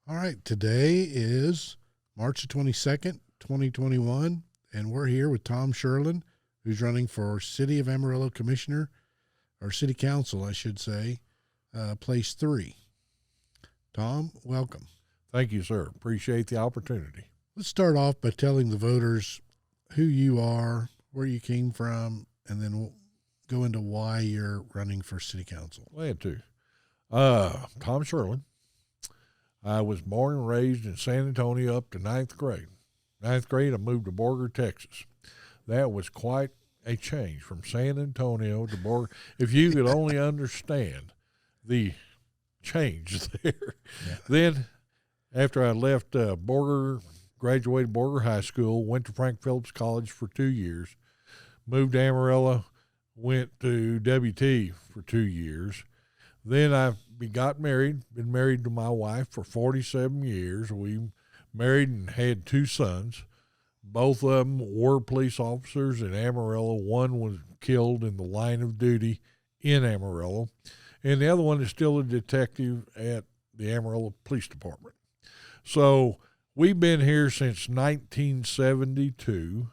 All right, today is March the 22nd, 2021, and we're here with Tom Scherlen, who's running for City of Amarillo Commissioner, or City Council, I should say, Place 3. Tom, welcome. Thank you, sir. Appreciate the opportunity. Let's start off by telling the voters who you are, where you came from, and then we'll go into why you're running for City Council. Glad to. Tom Scherlen. I was born and raised in San Antonio up to ninth grade. Ninth grade, I moved to Borger, Texas. That was quite a change from San Antonio to Borger. If you could only understand the change there. Yeah. Then, after I left Borger, graduated Borger High School, went to Frank Phillips College for 2 years, moved to Amarillo, went to WT for 2 years. Then I got married, been married to my wife for 47 years. We married and had 2 sons. Both of them were police officers in Amarillo. One was killed in the line of duty in Amarillo, and the other one is still a detective at the Amarillo Police Department. So we've been here since 1972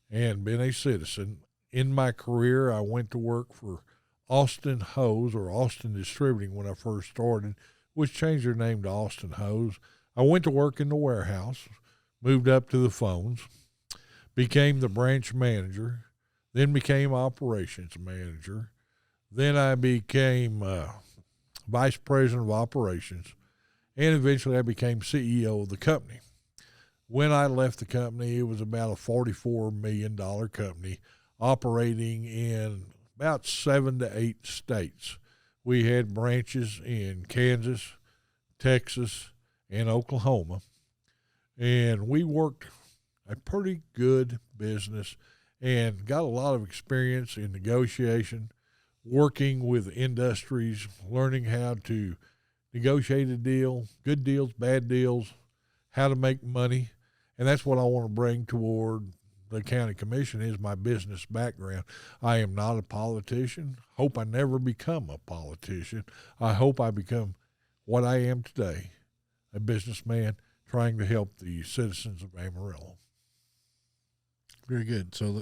and been a citizen. In my career, I went to work for Austin Hose, or Austin Distributing, when I first started, which changed their name to Austin Hose. I went to work in the warehouse, moved up to the phones, became the branch manager, then became operations manager. Then I became vice president of operations, and eventually I became CEO of the company. When I left the company, it was about a $44 million company operating in about 7 to 8 states. We had branches in Kansas, Texas, and Oklahoma. And we worked a pretty good business and got a lot of experience in negotiation, working with industries, learning how to negotiate a deal, good deals, bad deals, how to make money. And that's what I want to bring toward the county commission, is my business background. I am not a politician. Hope I never become a politician. I hope I become what I am today, a businessman trying to help the citizens of Amarillo. Very good. So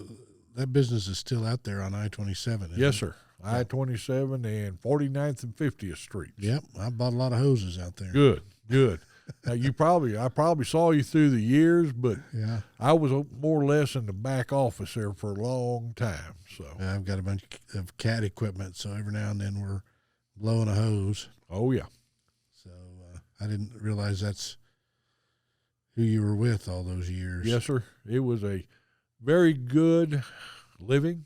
that business is still out there on I-27, Yes, sir. I-27 and 49th and 50th Streets. Yep, I bought a lot of hoses out there. Good. I probably saw you through the years, but yeah, I was more or less in the back office there for a long time. So I've got a bunch of cat equipment, so every now and then we're blowing a hose. Oh yeah. So I didn't realize that's who you were with all those years. Yes, sir. It was a very good living.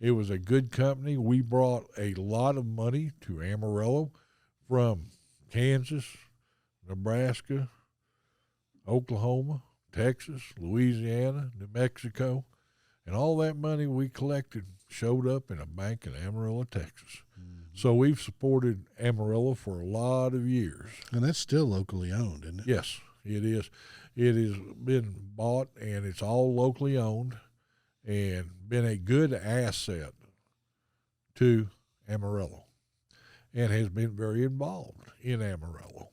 It was a good company. We brought a lot of money to Amarillo from Kansas, Nebraska, Oklahoma, Texas, Louisiana, New Mexico, and all that money we collected showed up in a bank in Amarillo, Texas. Mm-hmm. So we've supported Amarillo for a lot of years. And that's still locally owned, isn't it? Yes, it is. It has been bought, and it's all locally owned and been a good asset to Amarillo and has been very involved in Amarillo.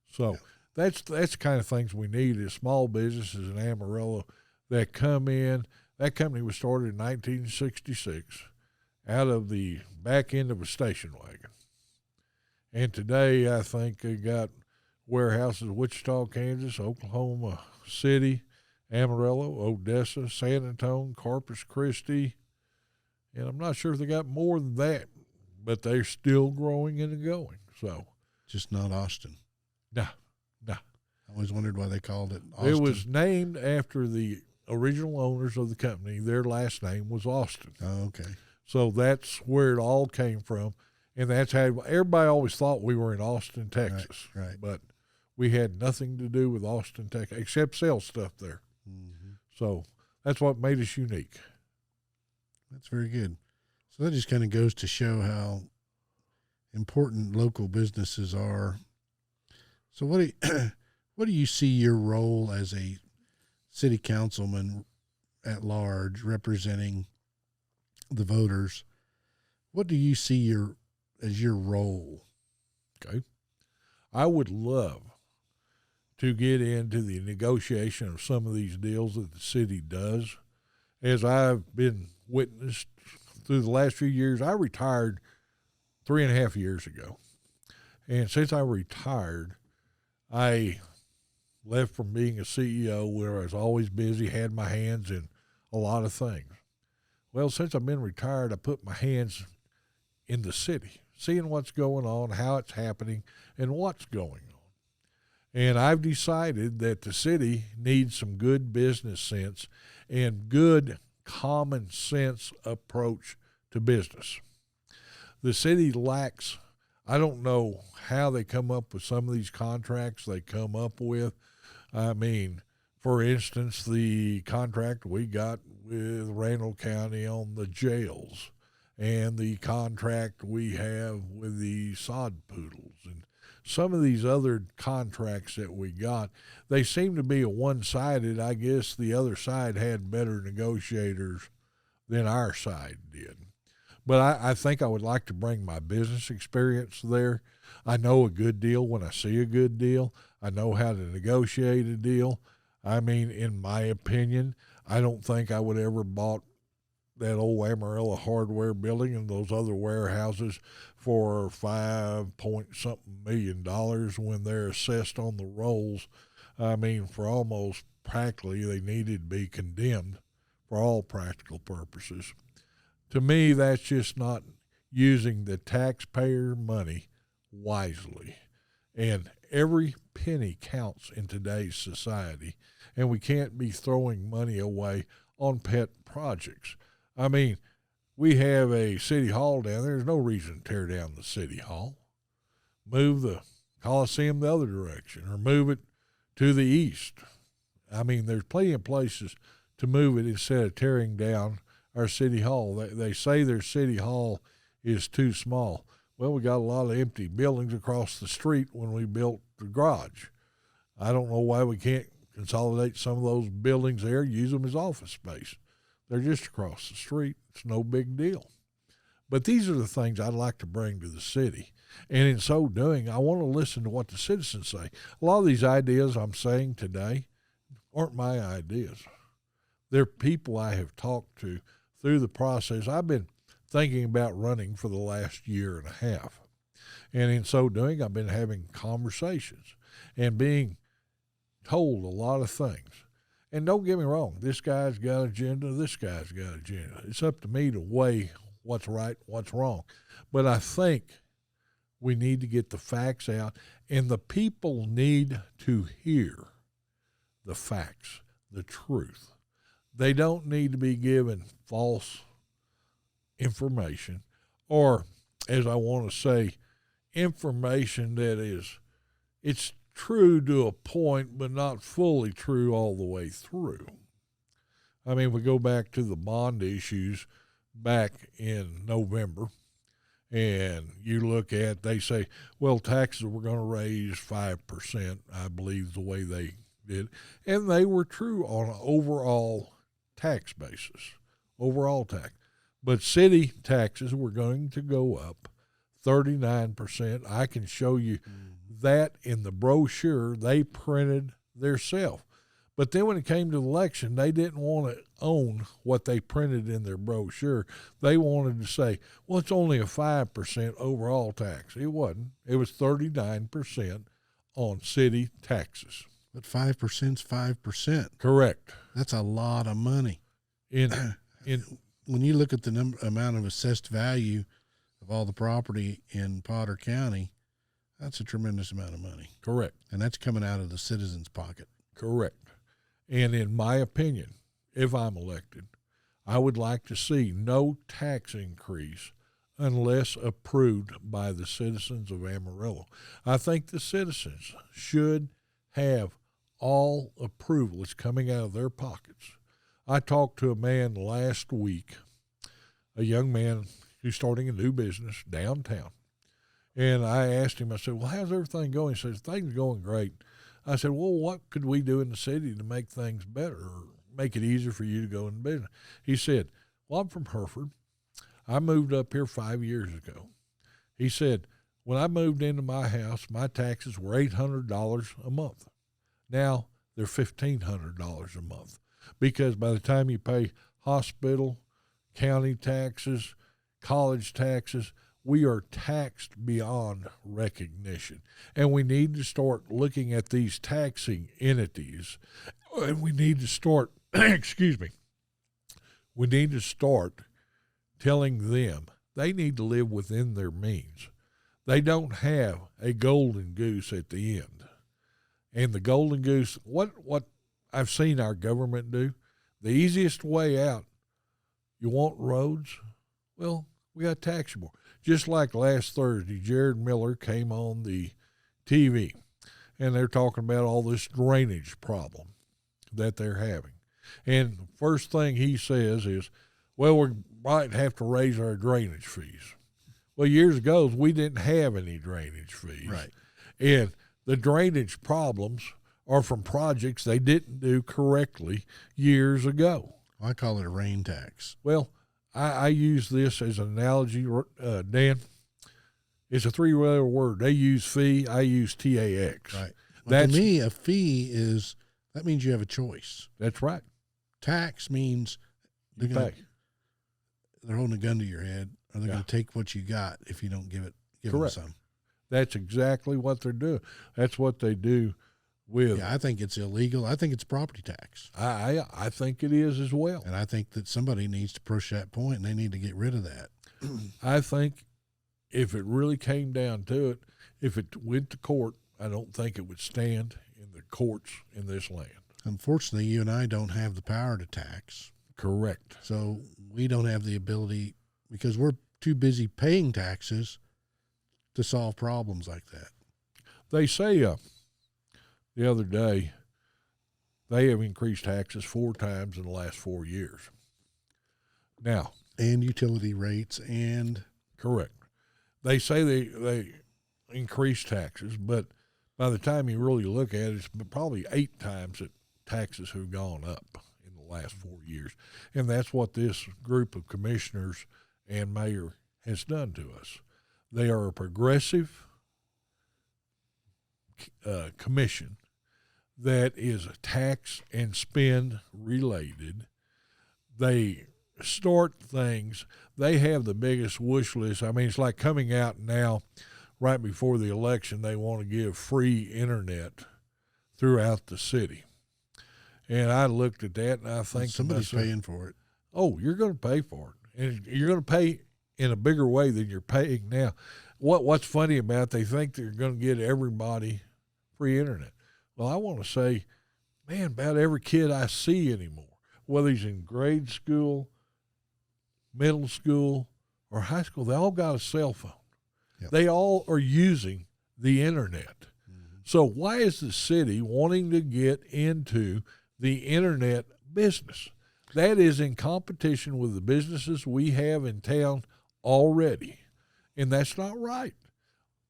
So that's the kind of things we need, is small businesses in Amarillo that come in. That company was started in 1966 out of the back end of a station wagon. And today I think they got warehouses in Wichita, Kansas, Oklahoma City, Amarillo, Odessa, San Antonio, Corpus Christi, and I'm not sure if they got more than that, but they're still growing and going. So, just not Austin. No. I always wondered why they called it Austin. It was named after the original owners of the company. Their last name was Austin. Oh, okay. So that's where it all came from, and that's how everybody always thought we were in Austin, Texas. Right. But we had nothing to do with Austin, Texas, except sell stuff there. Mm-hmm. So that's what made us unique. That's very good. So that just kind of goes to show how important local businesses are. So what do you see your role as a city councilman at large representing the voters? What do you see as your role? Okay. I would love to get into the negotiation of some of these deals that the city does. As I've been witnessed through the last few years, I retired 3.5 years ago. And since I retired, I left from being a CEO where I was always busy, had my hands in a lot of things. Well, since I've been retired, I put my hands in the city, seeing what's going on, how it's happening, and what's going on. And I've decided that the city needs some good business sense and good common sense approach to business. The city lacks, I don't know how they come up with some of these contracts they come up with. I mean, for instance, the contract we got with Randall County on the jails and the contract we have with the sod poodles and some of these other contracts that we got, they seem to be a one-sided. I guess the other side had better negotiators than our side did. But I think I would like to bring my business experience there. I know a good deal when I see a good deal. I know how to negotiate a deal. I mean, in my opinion, I don't think I would ever bought that old Amarillo hardware building and those other warehouses for $5-point-something million when they're assessed on the rolls. I mean, for almost practically, they needed to be condemned for all practical purposes. To me, that's just not using the taxpayer money wisely. And every penny counts in today's society, and we can't be throwing money away on pet projects. I mean, we have a city hall down there. There's no reason to tear down the city hall. Move the Coliseum the other direction or move it to the east. I mean, there's plenty of places to move it instead of tearing down our city hall. They say their city hall is too small. Well, we got a lot of empty buildings across the street when we built the garage. I don't know why we can't consolidate some of those buildings there, use them as office space. They're just across the street. It's no big deal. But these are the things I'd like to bring to the city. And in so doing, I want to listen to what the citizens say. A lot of these ideas I'm saying today aren't my ideas. They're people I have talked to through the process. I've been thinking about running for the last year and a half. And in so doing, I've been having conversations and being told a lot of things. And don't get me wrong, this guy's got an agenda, this guy's got an agenda. It's up to me to weigh what's right, what's wrong. But I think we need to get the facts out, and the people need to hear the facts, the truth. They don't need to be given false information, or, as I want to say, information that it's true to a point, but not fully true all the way through. I mean, we go back to the bond issues back in November, and you look at, they say, well, taxes were going to raise 5%, I believe the way they did, and they were true on an overall tax basis, overall tax. But city taxes were going to go up 39%. I can show you that in the brochure they printed theirself. But then when it came to the election, they didn't want to own what they printed in their brochure. They wanted to say, well, it's only a 5% overall tax. It wasn't. It was 39% on city taxes. But 5%'s 5%. Correct. That's a lot of money. In when you look at the amount of assessed value of all the property in Potter County, that's a tremendous amount of money. Correct. And that's coming out of the citizens' pocket. Correct. And in my opinion, if I'm elected, I would like to see no tax increase unless approved by the citizens of Amarillo. I think the citizens should have all approval. It's coming out of their pockets. I talked to a man last week, a young man who's starting a new business downtown. And I asked him, I said, well, how's everything going? He says, things are going great. I said, well, what could we do in the city to make things better or make it easier for you to go into business? He said, well, I'm from Hereford. I moved up here 5 years ago. He said, When I moved into my house, my taxes were $800 a month. Now they're $1,500 a month, because by the time you pay hospital, county taxes, college taxes, we are taxed beyond recognition. And we need to start looking at these taxing entities, and we need to start, excuse me, we need to start telling them they need to live within their means. They don't have a golden goose at the end. And the golden goose, what I've seen our government do, the easiest way out, you want roads? Well, we got to tax you more. Just like last Thursday, Jared Miller came on the TV, and they're talking about all this drainage problem that they're having. And the first thing he says is, well, we might have to raise our drainage fees. Well, years ago, we didn't have any drainage fees. Right. And the drainage problems are from projects they didn't do correctly years ago. I call it a rain tax. Well, I use this as an analogy, Dan. It's a three-letter word. They use fee. I use TAX. Right. Well, to me, a fee that means you have a choice. That's right. Tax means You pay. they're holding a gun to your head, or they're Yeah. going to take what you got if you don't give them Correct. some. That's exactly what they're doing. That's what they do with. Yeah, I think it's illegal. I think it's property tax. I think it is as well. And I think that somebody needs to push that point, and they need to get rid of that. I think if it really came down to it, if it went to court, I don't think it would stand in the courts in this land. Unfortunately, you and I don't have the power to tax. Correct. So we don't have the ability, because we're too busy paying taxes to solve problems like that. They say the other day they have increased taxes 4 times in the last 4 years. Now, And utility rates and correct. They say they increase taxes, but by the time you really look at it, it's probably 8 times that taxes have gone up in the last 4 years. And that's what this group of commissioners and mayor has done to us. They are a progressive commission that is tax and spend related. They start things. They have the biggest wish list. I mean, it's like coming out now, right before the election, they want to give free internet throughout the city. And I looked at that and I think somebody's paying for it. oh, you're going to pay for it. And you're going to pay in a bigger way than you're paying now. What's funny about it, they think they're going to get everybody free internet. Well, I want to say, man, about every kid I see anymore, whether he's in grade school, middle school, or high school, they all got a cell phone. Yep. They all are using the internet. Mm-hmm. So why is the city wanting to get into the internet business? That is in competition with the businesses we have in town already, and that's not right.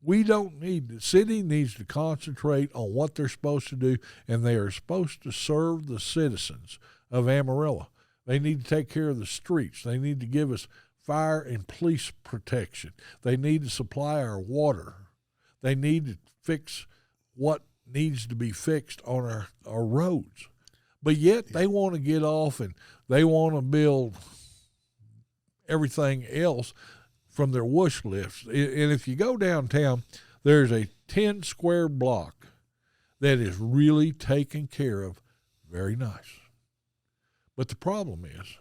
We don't need, the city needs to concentrate on what they're supposed to do, and they are supposed to serve the citizens of Amarillo. They need to take care of the streets. They need to give us fire and police protection. They need to supply our water. They need to fix what needs to be fixed on our roads. But yet they want to get off and they want to build everything else from their wish list. And if you go downtown, there's a 10 square block that is really taken care of very nice. But the problem is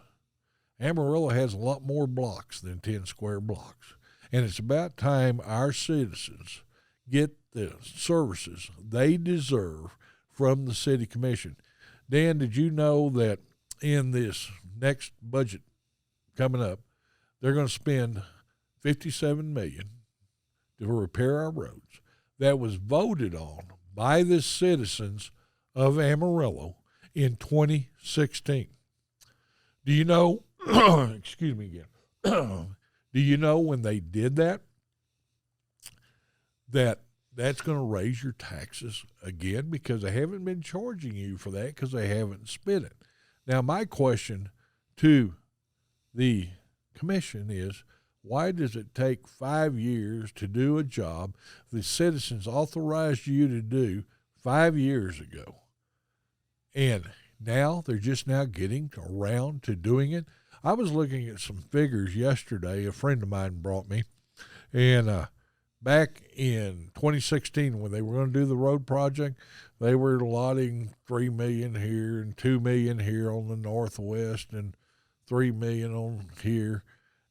Amarillo has a lot more blocks than 10 square blocks. And it's about time our citizens get the services they deserve from the city commission. Dan, did you know that in this next budget coming up, they're going to spend $57 million to repair our roads that was voted on by the citizens of Amarillo in 2016. Do you know, excuse me again, do you know when they did that, that's going to raise your taxes again because they haven't been charging you for that because they haven't spent it. Now, my question to the commission is, why does it take 5 years to do a job the citizens authorized you to do 5 years ago? And now they're just now getting around to doing it. I was looking at some figures yesterday a friend of mine brought me, and back in 2016 when they were going to do the road project, they were allotting $3 million here and $2 million here on the northwest and $3 million on here.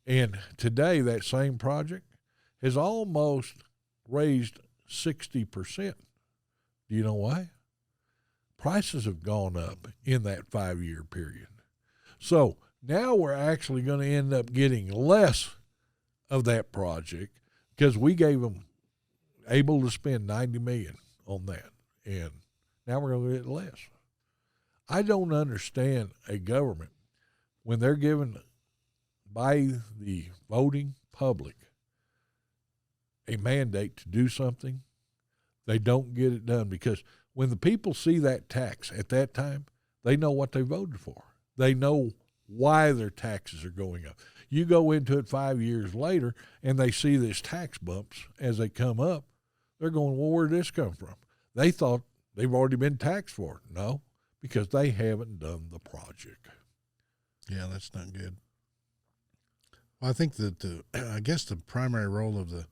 And today that same project has almost raised 60%. Do you know why? Prices have gone up in that 5-year period. So now we're actually going to end up getting less of that project because we gave them able to spend $90 million on that, and now we're going to get less. I don't understand a government when they're given by the voting public a mandate to do something, they don't get it done, because when the people see that tax at that time, they know what they voted for. They know why their taxes are going up. You go into it 5 years later and they see these tax bumps as they come up, they're going, well, where did this come from? They thought they've already been taxed for it. No, because they haven't done the project. Yeah, that's not good. Well, I think that I guess the primary role of the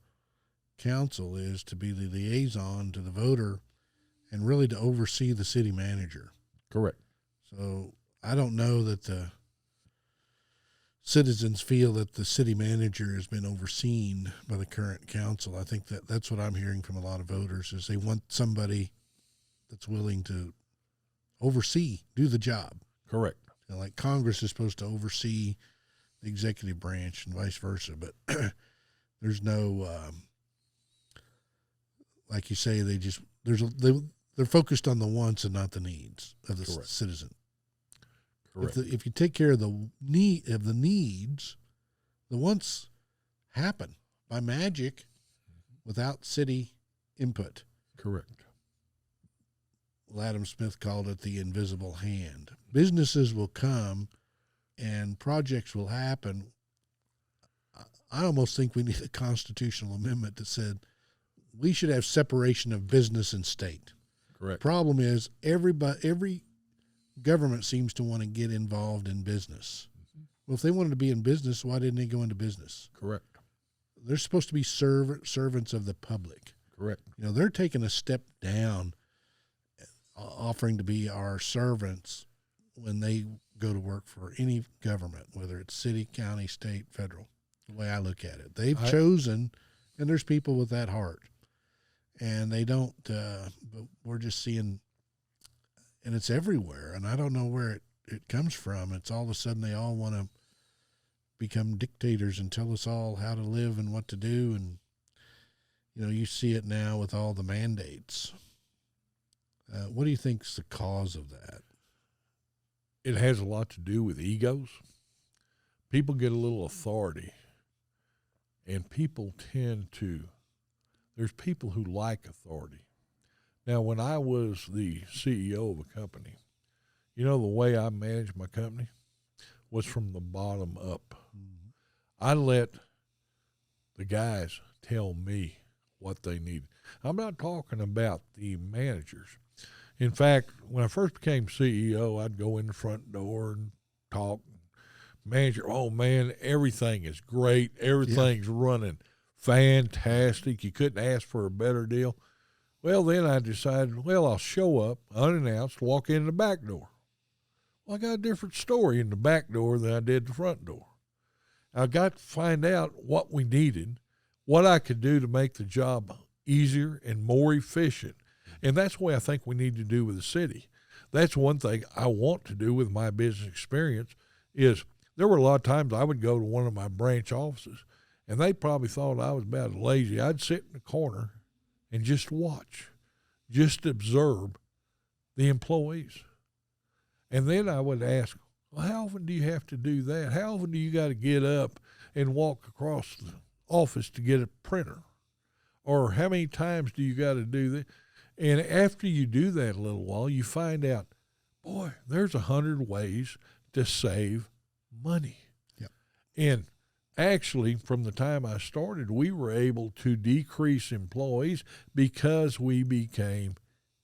council is to be the liaison to the voter and really to oversee the city manager. Correct. So I don't know that the citizens feel that the city manager has been overseen by the current council. I think that that's what I'm hearing from a lot of voters is they want somebody that's willing to oversee, do the job. Correct. You know, like Congress is supposed to oversee the executive branch and vice versa, but there's no, like you say, they're focused on the wants and not the needs of the citizen. Correct. If you take care of the needs, the wants happen by magic without city input. Correct. Well, Adam Smith called it the invisible hand. Businesses will come and projects will happen. I almost think we need a constitutional amendment that said we should have separation of business and state. Correct. Problem is every government seems to want to get involved in business. Well, if they wanted to be in business, why didn't they go into business? Correct. They're supposed to be servants of the public. Correct. You know, they're taking a step down, offering to be our servants when they go to work for any government, whether it's city, county, state, federal, the way I look at it. They've chosen, and there's people with that heart. And they don't, but we're just seeing, and it's everywhere, and I don't know where it comes from. It's all of a sudden they all want to become dictators and tell us all how to live and what to do. And, you know, you see it now with all the mandates. What do you think's the cause of that? It has a lot to do with egos. People get a little authority, and people tend to, there's people who like authority. Now, when I was the CEO of a company, you know, the way I managed my company was from the bottom up. Mm-hmm. I let the guys tell me what they needed. I'm not talking about the managers. In fact, when I first became CEO, I'd go in the front door and talk. Manager, oh, man, everything is great. Everything's running fantastic. You couldn't ask for a better deal. Well, then I decided, well, I'll show up unannounced, walk in the back door. Well, I got a different story in the back door than I did the front door. I got to find out what we needed, what I could do to make the job easier and more efficient. And that's what I think we need to do with the city. That's one thing I want to do with my business experience is there were a lot of times I would go to one of my branch offices, and they probably thought I was about lazy. I'd sit in the corner and just watch, just observe the employees. And then I would ask, well, how often do you have to do that? How often do you got to get up and walk across the office to get a printer? Or how many times do you got to do that? And after you do that a little while, you find out, boy, there's 100 ways to save money. Yep. And actually, from the time I started, we were able to decrease employees because we became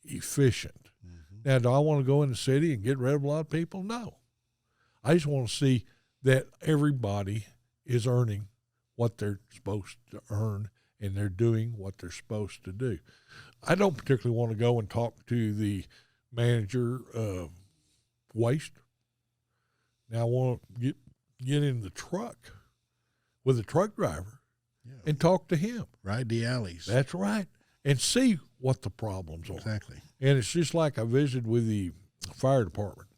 efficient. Mm-hmm. Now, do I want to go in the city and get rid of a lot of people? No. I just want to see that everybody is earning what they're supposed to earn and they're doing what they're supposed to do. I don't particularly want to go and talk to the manager of waste. Now I want to get in the truck with the truck driver and talk to him. Ride the alleys. That's right. And see what the problems are. Exactly. And it's just like I visited with the fire department.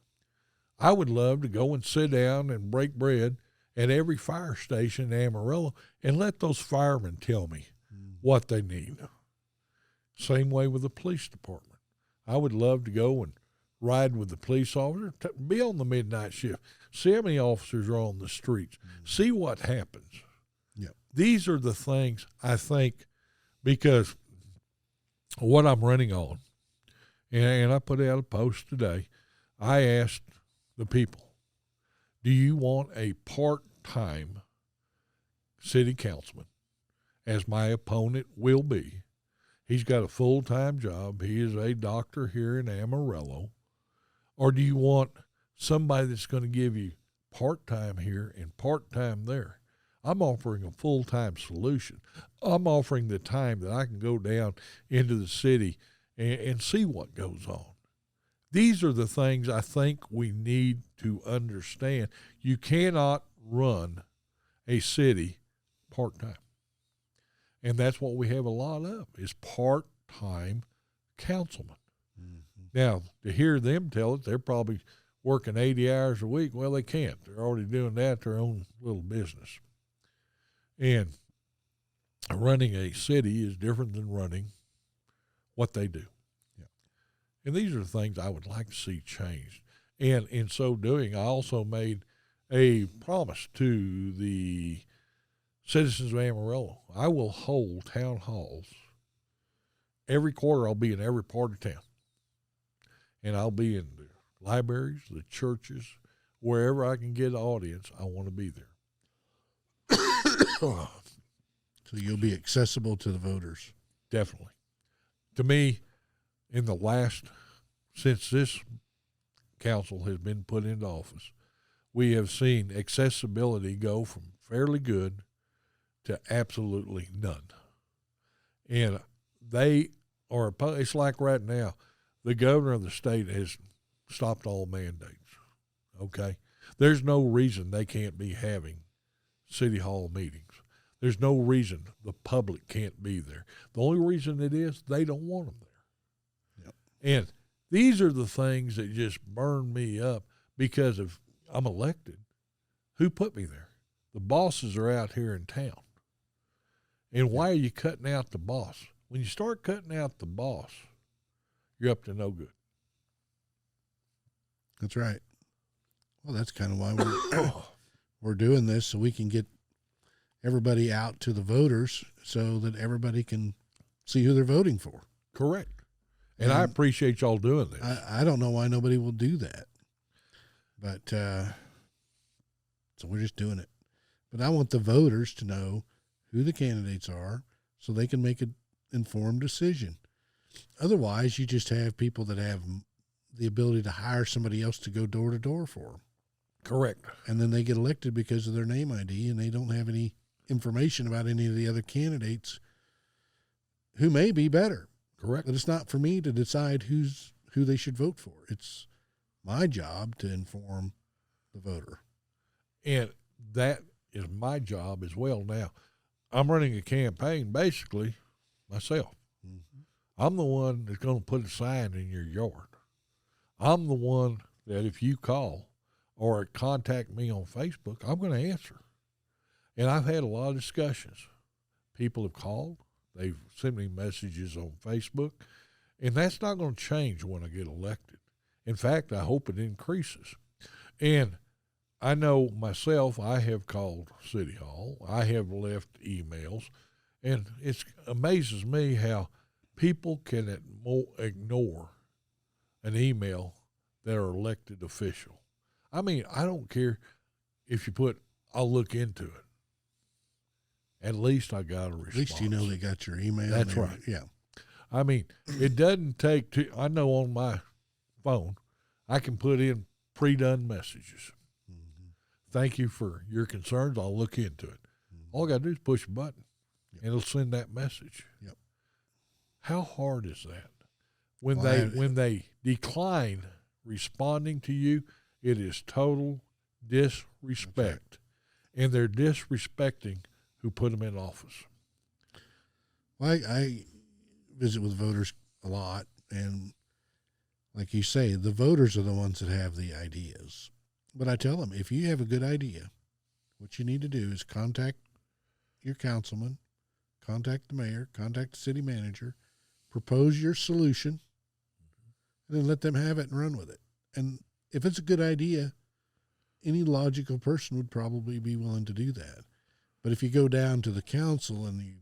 I would love to go and sit down and break bread at every fire station in Amarillo and let those firemen tell me what they need. Same way with the police department. I would love to go and ride with the police officer, be on the midnight shift, see how many officers are on the streets, see what happens. Yep. These are the things I think, because what I'm running on, and I put out a post today, I asked the people, do you want a part-time city councilman, as my opponent will be? He's got a full-time job. He is a doctor here in Amarillo. Or do you want somebody that's going to give you part-time here and part-time there? I'm offering a full-time solution. I'm offering the time that I can go down into the city and see what goes on. These are the things I think we need to understand. You cannot run a city part-time. And that's what we have a lot of, is part-time councilmen. Mm-hmm. Now, to hear them tell it, they're probably working 80 hours a week. Well, they can't. They're already doing that, their own little business. And running a city is different than running what they do. Yeah. And these are the things I would like to see changed. And in so doing, I also made a promise to the citizens of Amarillo. I will hold town halls. Every quarter I'll be in every part of town. And I'll be in the libraries, the churches, wherever I can get an audience, I want to be there. So you'll be accessible to the voters. Definitely. To me, since this council has been put into office, we have seen accessibility go from fairly good to absolutely none. And they are, it's like right now, the governor of the state has stopped all mandates, okay? There's no reason they can't be having city hall meetings. There's no reason the public can't be there. The only reason it is they don't want them there. Yep. And these are the things that just burn me up, because if I'm elected, who put me there? The bosses are out here in town. And why are you cutting out the boss? When you start cutting out the boss, you're up to no good. That's right. Well, that's kind of why we're doing this, so we can get everybody out to the voters so that everybody can see who they're voting for. Correct. And I appreciate y'all doing this. I don't know why nobody will do that. But so we're just doing it. But I want the voters to know who the candidates are so they can make an informed decision. Otherwise, you just have people that have the ability to hire somebody else to go door to door for them. Correct. And then they get elected because of their name ID, and they don't have any information about any of the other candidates who may be better. Correct. But it's not for me to decide who they should vote for. It's my job to inform the voter. And that is my job as well. Now, I'm running a campaign basically myself. Mm-hmm. I'm the one that's going to put a sign in your yard. I'm the one that if you call or contact me on Facebook, I'm going to answer. And I've had a lot of discussions. People have called. They've sent me messages on Facebook. And that's not going to change when I get elected. In fact, I hope it increases. And I know myself, I have called City Hall. I have left emails. And it amazes me how people can ignore an email that are elected official. I mean, I don't care if you put, I'll look into it. at least I got a response. At least you know they got your email. That's right. Yeah. I mean, it doesn't take I know on my phone, I can put in pre-done messages. Mm-hmm. Thank you for your concerns. I'll look into it. Mm-hmm. All I got to do is push a button, Yep. and it'll send that message. Yep. How hard is that? When Well, when they decline responding to you, it is total disrespect, and they're disrespecting who put them in office. Well, I visit with voters a lot, and like you say, the voters are the ones that have the ideas. But I tell them, if you have a good idea, what you need to do is contact your councilman, contact the mayor, contact the city manager, propose your solution, and then let them have it and run with it. And if it's a good idea, any logical person would probably be willing to do that. But if you go down to the council and you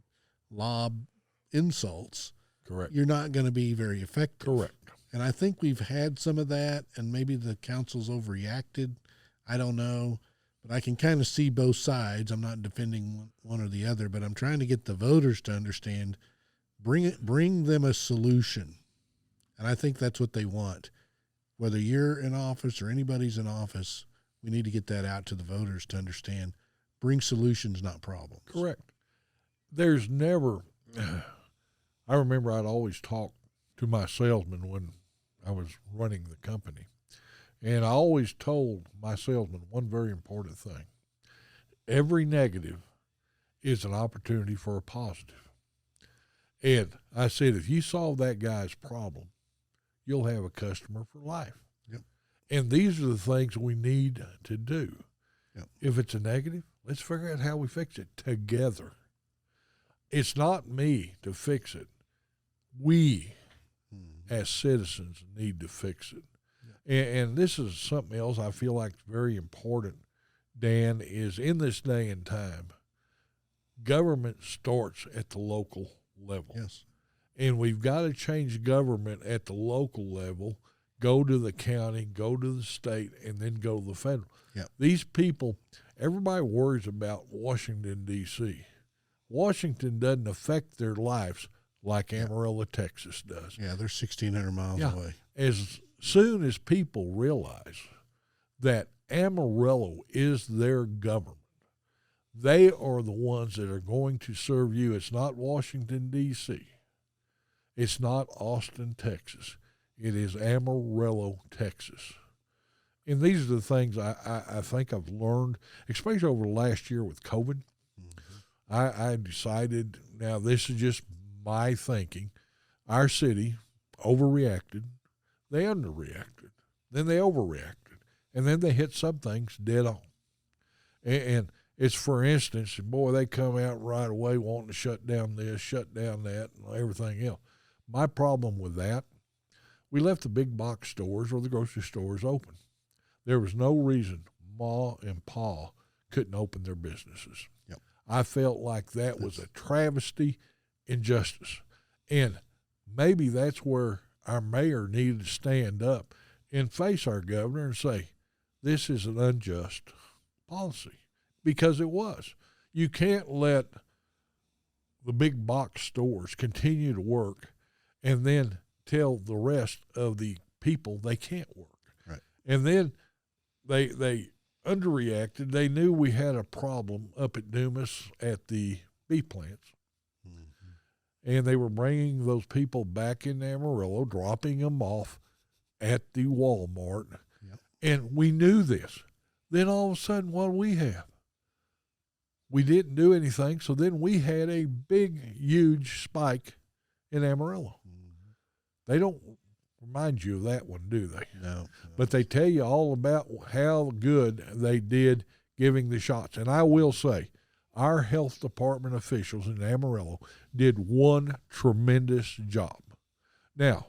lob insults, Correct. you're not going to be very effective. Correct. And I think we've had some of that, and maybe the council's overreacted. I don't know. But I can kind of see both sides. I'm not defending one or the other, but I'm trying to get the voters to understand, bring them a solution. And I think that's what they want. Whether you're in office or anybody's in office, we need to get that out to the voters to understand. Bring solutions, not problems. Correct. There's never, I remember I'd always talk to my salesman when I was running the company. And I always told my salesman one very important thing. Every negative is an opportunity for a positive. And I said, if you solve that guy's problem, you'll have a customer for life. Yep. And these are the things we need to do. Yep. If it's a negative, let's figure out how we fix it together. It's not me to fix it. We, as citizens, need to fix it. And this is something else I feel like is very important, Dan, is in this day and time, government starts at the local level. Yes. And we've got to change government at the local level, go to the county, go to the state, and then go to the federal. Yep. These people, everybody worries about Washington, D.C. Washington doesn't affect their lives like Amarillo, Texas does. Yeah, they're 1,600 miles away. As soon as people realize that Amarillo is their government, they are the ones that are going to serve you. It's not Washington, D.C. It's not Austin, Texas. It is Amarillo, Texas. And these are the things I think I've learned, especially over the last year with COVID. Mm-hmm. I decided, now this is just my thinking, our city overreacted. They underreacted. Then they overreacted. And then they hit some things dead on. And it's, for instance, boy, they come out right away wanting to shut down this, shut down that, and everything else. My problem with that, we left the big box stores or the grocery stores open. There was no reason Ma and Pa couldn't open their businesses. Yep. I felt like that was a travesty, injustice. And maybe that's where our mayor needed to stand up and face our governor and say, this is an unjust policy, because it was. You can't let the big box stores continue to work and then tell the rest of the people they can't work. Right. And then they underreacted. They knew we had a problem up at Dumas at the beef plants. And they were bringing those people back in Amarillo, dropping them off at the Walmart. Yep. And we knew this. Then all of a sudden, what do we have? We didn't do anything, so then we had a big, huge spike in Amarillo. Mm-hmm. They don't remind you of that one, do they? No. But they tell you all about how good they did giving the shots. And I will say, our health department officials in Amarillo did one tremendous job. Now,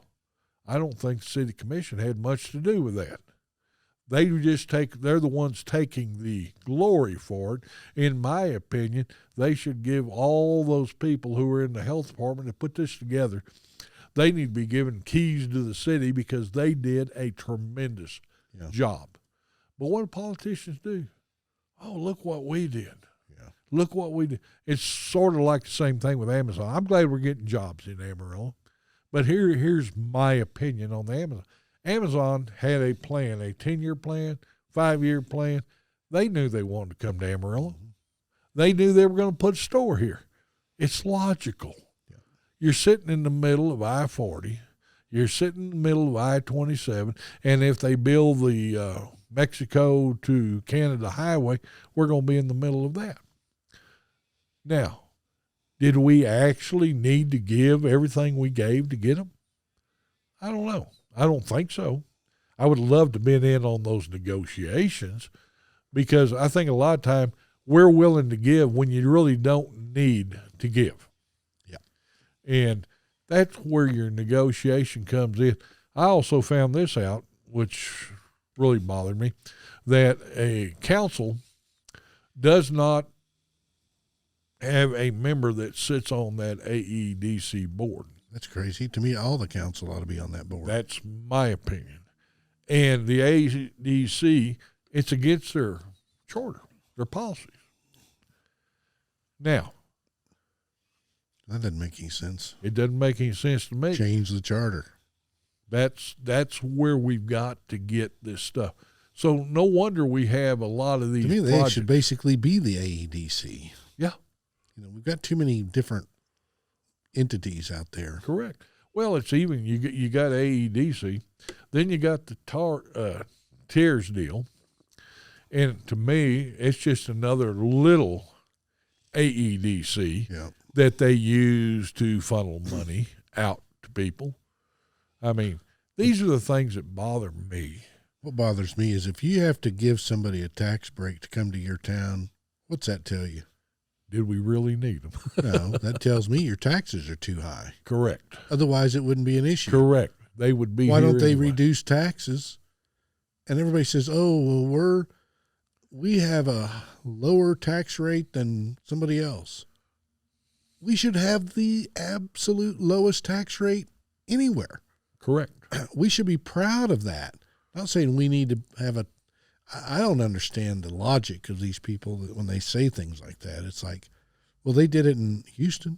I don't think the city commission had much to do with that. They're the ones taking the glory for it. In my opinion, they should give all those people who are in the health department that put this together, they need to be given keys to the city, because they did a tremendous job. But what do politicians do? Oh, look what we did. Look what we do. It's sort of like the same thing with Amazon. I'm glad we're getting jobs in Amarillo. But here's my opinion on the Amazon. Amazon had a plan, a 10-year plan, 5-year plan. They knew they wanted to come to Amarillo. They knew they were going to put a store here. It's logical. Yeah. You're sitting in the middle of I-40. You're sitting in the middle of I-27. And if they build the Mexico to Canada highway, we're going to be in the middle of that. Now, did we actually need to give everything we gave to get them? I don't know. I don't think so. I would love to have been in on those negotiations because I think a lot of time we're willing to give when you really don't need to give. Yeah. And that's where your negotiation comes in. I also found this out, which really bothered me, that a council does not have a member that sits on that AEDC board. That's crazy. To me, all the council ought to be on that board. That's my opinion. And the AEDC, it's against their charter, their policies. Now, that doesn't make any sense. It doesn't make any sense to me. Change the charter. That's where we've got to get this stuff. So no wonder we have a lot of these. To me, they projects. should basically be the AEDC. Yeah. We've got too many different entities out there. Correct. Well, it's even you got AEDC, then you got the TIRS deal, and to me, it's just another little AEDC that they use to funnel money out to people. I mean, these are the things that bother me. What bothers me is if you have to give somebody a tax break to come to your town, what's that tell you? Did we really need them? No, that tells me your taxes are too high. Correct. Otherwise, it wouldn't be an issue. Correct. They would be. Why here don't they anyway. reduce taxes? And everybody says, "Oh, well, we have a lower tax rate than somebody else." We should have the absolute lowest tax rate anywhere. Correct. We should be proud of that. I'm not saying we need to have a. I don't understand the logic of these people that when they say things like that. It's like, well, they did it in Houston.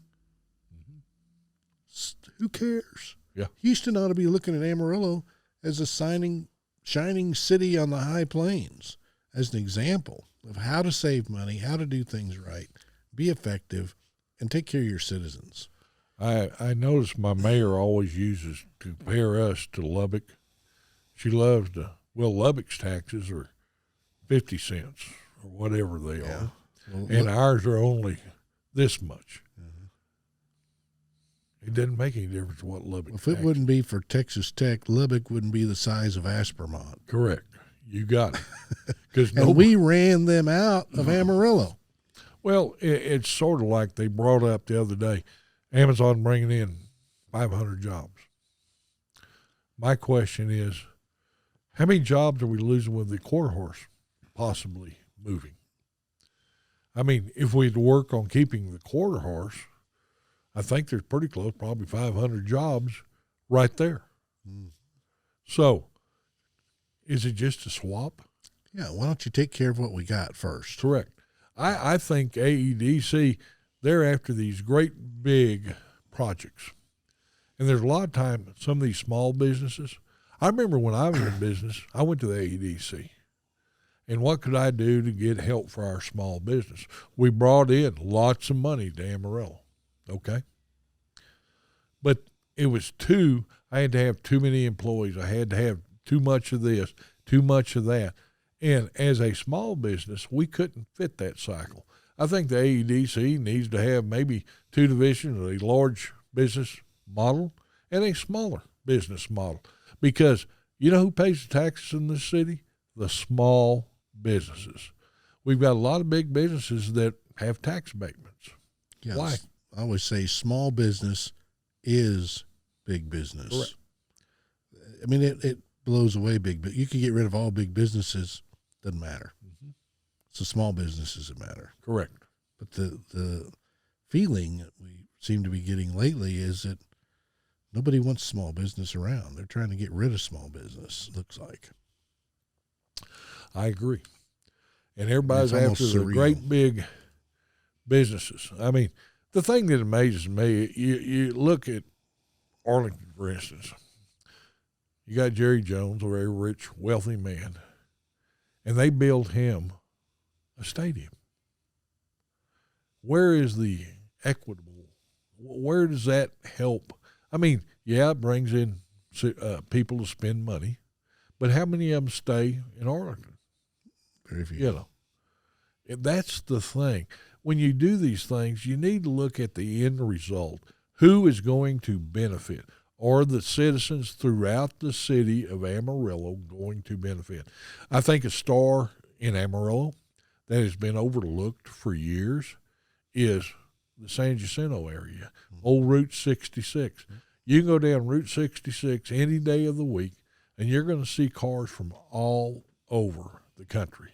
Mm-hmm. Who cares? Yeah. Houston ought to be looking at Amarillo as a shining city on the high plains as an example of how to save money, how to do things right, be effective, and take care of your citizens. I notice my mayor always uses to compare us to Lubbock. She loves to, Lubbock's taxes are 50 cents or whatever they are. Well, and ours are only this much. Mm-hmm. It doesn't make any difference what Lubbock If it wouldn't be for Texas Tech, Lubbock wouldn't be the size of Aspermont. Correct. You got it. And we ran them out of Amarillo. Well, it's sort of like they brought up the other day, Amazon bringing in 500 jobs. My question is, how many jobs are we losing with the quarter horse possibly moving? I mean, if we'd work on keeping the quarter horse, I think there's pretty close, probably 500 jobs right there. Mm. So, is it just a swap? Yeah, why don't you take care of what we got first? Correct. I think AEDC, they're after these great big projects. And there's a lot of time, some of these small businesses. I remember when I was in business, I went to the AEDC. And what could I do to get help for our small business? We brought in lots of money to Amarillo, okay? But it was I had to have too many employees. I had to have too much of this, too much of that. And as a small business, we couldn't fit that cycle. I think the AEDC needs to have maybe two divisions, a large business model and a smaller business model. Because you know who pays the taxes in this city? The small businesses. We've got a lot of big businesses that have tax abatements. Yes. Why? I always say small business is big business. Correct. I mean, it blows away big, but you can get rid of all big businesses. Doesn't matter. Mm-hmm. It's the small businesses that matter. Correct. But the feeling that we seem to be getting lately is that nobody wants small business around. They're trying to get rid of small business, looks like. I agree. And everybody's after the great big businesses. I mean, the thing that amazes me, you look at Arlington, for instance. You got Jerry Jones, a very rich, wealthy man, and they built him a stadium. Where is the equitable? Where does that help? I mean, yeah, it brings in people to spend money, but how many of them stay in Arlington? Very few. You know, and that's the thing. When you do these things, you need to look at the end result. Who is going to benefit? Are the citizens throughout the city of Amarillo going to benefit? I think a star in Amarillo that has been overlooked for years is the San Jacinto area, old Route 66. You can go down Route 66 any day of the week, and you're going to see cars from all over the country.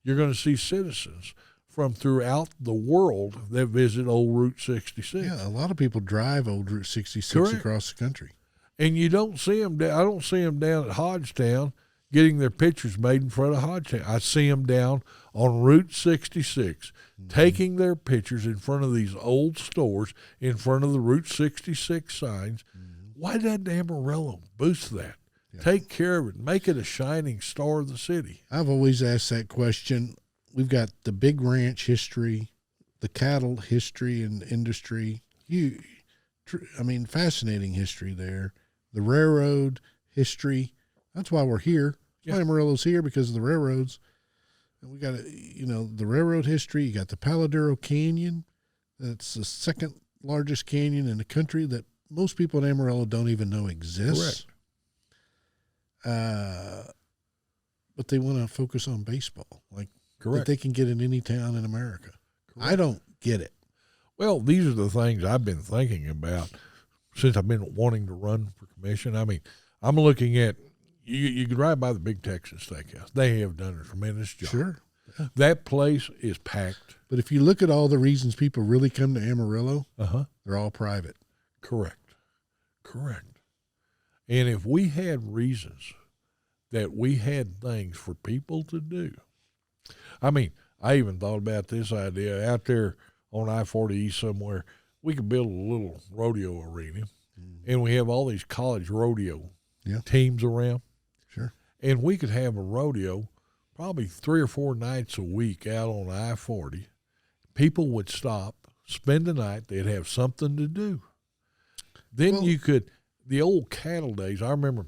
You're going to see citizens from throughout the world that visit old Route 66. Yeah, a lot of people drive old Route 66 Correct. across the country. And you don't see them. I don't see them down at Hodgetown getting their pictures made in front of Hodgetown. I see them down on Route 66 taking their pictures in front of these old stores, in front of the Route 66 signs. Why doesn't Amarillo boost that? Yeah. Take care of it. Make it a shining star of the city. I've always asked that question. We've got the big ranch history, the cattle history and industry. Fascinating history there. The railroad history. That's why we're here. That's why Amarillo's here, because of the railroads. And we got, the railroad history. You got the Paladuro Canyon. That's the second largest canyon in the country that most people in Amarillo don't even know exists. Correct. But they want to focus on baseball. Like, correct. That they can get in any town in America. Correct. I don't get it. Well, these are the things I've been thinking about since I've been wanting to run for commission. I mean, I'm looking at, you can ride by the Big Texas Steakhouse. They have done a tremendous job. Sure. Yeah. That place is packed. But if you look at all the reasons people really come to Amarillo, they're all private. Correct. And if we had reasons that we had things for people to do, I mean, I even thought about this idea out there on I-40 East somewhere. We could build a little rodeo arena, and we have all these college rodeo teams around. Sure. And we could have a rodeo probably 3 or 4 nights a week out on I-40. People would stop, spend the night. They'd have something to do. Then you could, the old cattle days, I remember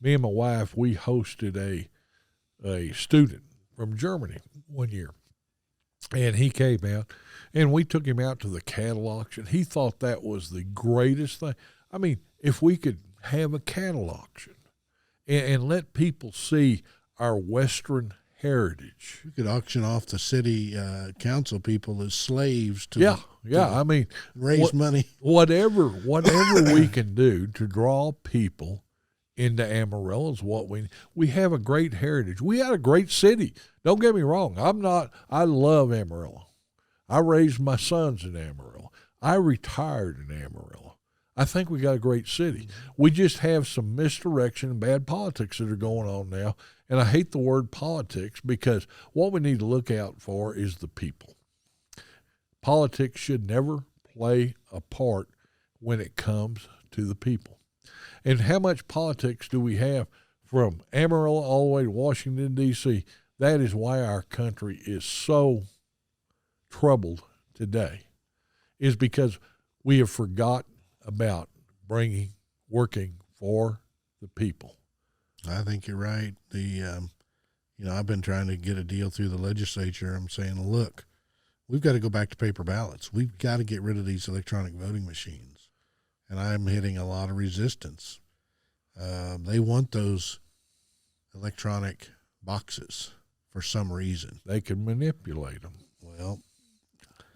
me and my wife, we hosted a student from Germany one year. And he came out, and we took him out to the cattle auction. He thought that was the greatest thing. I mean, if we could have a cattle auction and let people see our Western heritage. We could auction off the city council people as slaves to I mean, raise money. Whatever we can do to draw people into Amarillo is what we have a great heritage. We had a great city. Don't get me wrong. I love Amarillo. I raised my sons in Amarillo. I retired in Amarillo. I think we got a great city. We just have some misdirection and bad politics that are going on now. And I hate the word politics, because what we need to look out for is the people. Politics should never play a part when it comes to the people. And how much politics do we have from Amarillo all the way to Washington, D.C.? That is why our country is so troubled today, is because we have forgot about working for the people. I think you're right. I've been trying to get a deal through the legislature. I'm saying, look, we've got to go back to paper ballots. We've got to get rid of these electronic voting machines. And I'm hitting a lot of resistance. They want those electronic boxes for some reason. They can manipulate them. Well,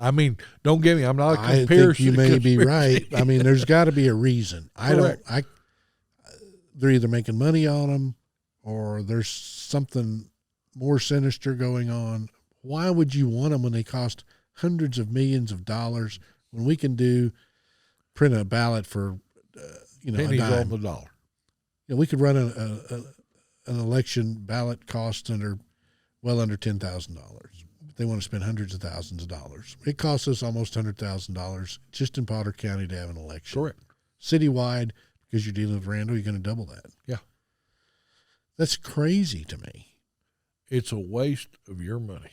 I mean, don't get me. I'm not a I think you may be right. I mean, there's got to be a reason. They're either making money on them, or there's something more sinister going on. Why would you want them when they cost hundreds of millions of dollars, when we can print a ballot for pennies a dime? On the dollar? We could run an election ballot cost well under $10,000. they want to spend hundreds of thousands of dollars. It costs us almost $100,000 just in Potter County to have an election. Correct. Citywide, because you're dealing with Randall, you're going to double that. Yeah. That's crazy to me. It's a waste of your money.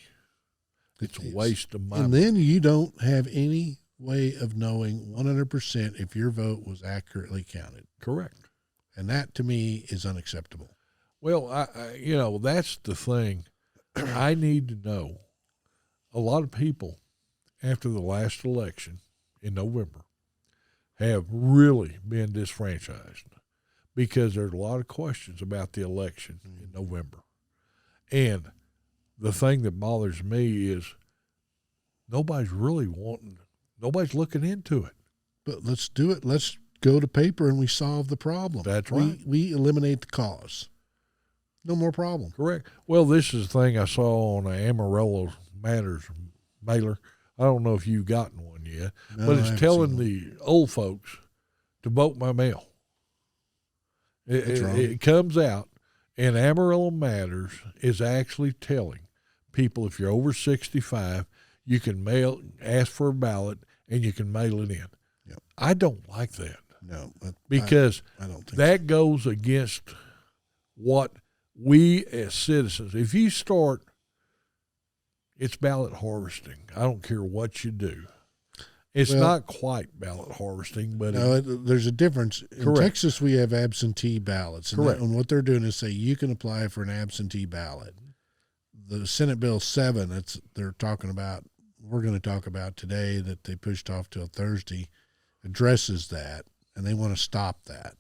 It's a waste of my money. money. And then you don't have any way of knowing 100% if your vote was accurately counted. Correct. And that, to me, is unacceptable. Well, I that's the thing. I need to know. A lot of people, after the last election in November, have really been disfranchised because there's a lot of questions about the election in November. And the thing that bothers me is nobody's looking into it. But let's do it. Let's go to paper and we solve the problem. That's right. We eliminate the cause. No more problem. Correct. Well, this is the thing I saw on an Amarillo Matters mailer. I don't know if you've gotten one yet, but it's telling the old folks to vote by mail. It comes out, and Amarillo Matters is actually telling people if you're over 65, you can ask for a ballot, and you can mail it in. Yep. I don't like that. No. Because I don't think that goes against what we as citizens, if you start, it's ballot harvesting. I don't care what you do. It's not quite ballot harvesting, but there's a difference. In Texas, we have absentee ballots. And what they're doing is say you can apply for an absentee ballot. The Senate Bill 7, we're going to talk about today that they pushed off till Thursday, addresses that, and they want to stop that.